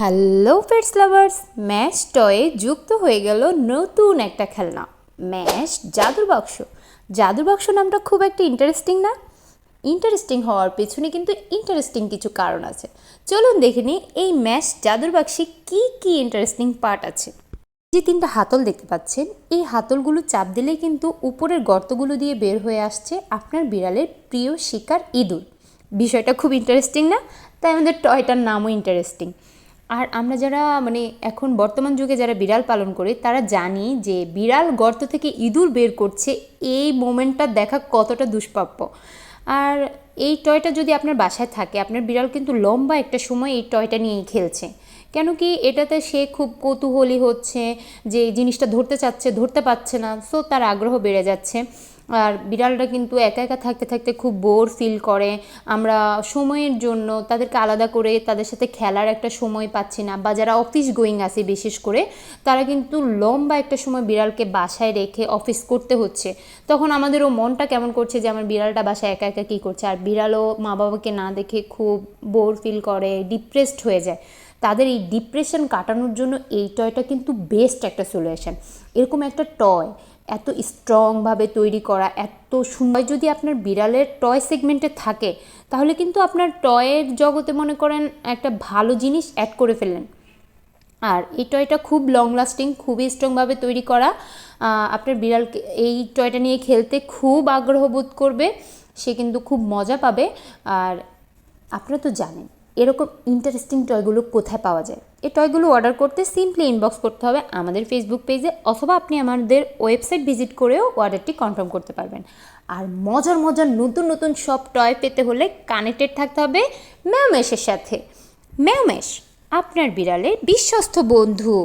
Hello pets lovers, mash টয়ে যুক্ত হয়ে গেল নতুন একটা খেলনা, ম্যাশ জাদুর বাক্স। জাদুর বাক্স নামটা খুব একটা ইন্টারেস্টিং না? ইন্টারেস্টিং হওয়ার পেছনে কিন্তু ইন্টারেস্টিং কিছু কারণ আছে। চলুন দেখে নিই এই ম্যাশ জাদুর বাক্সে কী কী ইন্টারেস্টিং পার্ট আছে। যে তিনটা হাতল দেখতে পাচ্ছেন, এই হাতলগুলো চাপ দিলেই কিন্তু উপরের গর্তগুলো দিয়ে বের হয়ে আসছে আপনার বিড়ালের প্রিয় শিকার ইঁদুর। বিষয়টা খুব ইন্টারেস্টিং না? তাই আমাদের টয়টার নামও ইন্টারেস্টিং। আর আমরা যারা এখন বর্তমান যুগে যারা বিড়াল পালন করি তারা জানি যে বিড়াল গর্ত থেকে ইঁদুর বের করছে, এই মোমেন্টটা দেখা কতটা দুষ্প্রাপ্য। আর এই টয়টা যদি আপনার বাসায় থাকে, আপনার বিড়াল কিন্তু লম্বা একটা সময় এই টয়টা নিয়েই খেলছে। কেন কি, এটাতে সে খুব কৌতূহলী হচ্ছে যে এই জিনিসটা ধরতে চাচ্ছে, ধরতে পারছে না, সো তার আগ্রহ বেড়ে যাচ্ছে। আর বিড়ালটা কিন্তু একা একা থাকতে থাকতে খুব বোর ফিল করে। আমরা সময়ের জন্য তাদেরকে আলাদা করে তাদের সাথে খেলার একটা সময় পাচ্ছি না, বা যারা অফিস গোয়িং আছে বিশেষ করে, তারা কিন্তু লম্বা একটা সময় বিড়ালকে বাসায় রেখে অফিস করতে হচ্ছে। তখন আমাদেরও মনটা কেমন করছে যে আমার বিড়ালটা বাসায় একা একা কী করছে, আর বিড়ালও মা বাবাকে না দেখে খুব বোর ফিল করে, ডিপ্রেসড হয়ে যায়। তাদের এই ডিপ্রেশন কাটানোর জন্য এই টয়টা কিন্তু বেস্ট একটা সলিউশন। এরকম একটা টয় এত স্ট্রংভাবে তৈরি করা, এত সুন্দর যদি আপনার বিড়ালের টয় সেগমেন্টে থাকে, তাহলে কিন্তু আপনার টয়ের জগতে মনে করেন একটা ভালো জিনিস অ্যাড করে ফেললেন। আর এই টয়টা খুব লং লাস্টিং, খুবই স্ট্রংভাবে তৈরি করা। আপনার বিড়ালকে এই টয়টা নিয়ে খেলতে খুব আগ্রহ বোধ করবে, সে কিন্তু খুব মজা পাবে। আর আপনারা তো জানেন এরকম ইন্টারেস্টিং টয়গুলো কোথায় পাওয়া যায়। এই টয়গুলো অর্ডার করতে সিম্পলি ইনবক্স করতে হবে আমাদের ফেসবুক পেজে, অথবা আপনি আমাদের ওয়েবসাইট ভিজিট করেও অর্ডারটি কনফার্ম করতে পারবেন। আর মজার মজার নতুন নতুন সব টয় পেতে হলে কানেক্টেড থাকতে হবে ম্যাওমেশের সাথে। ম্যাওমেশ, আপনার বিড়ালের বিশ্বস্ত বন্ধু।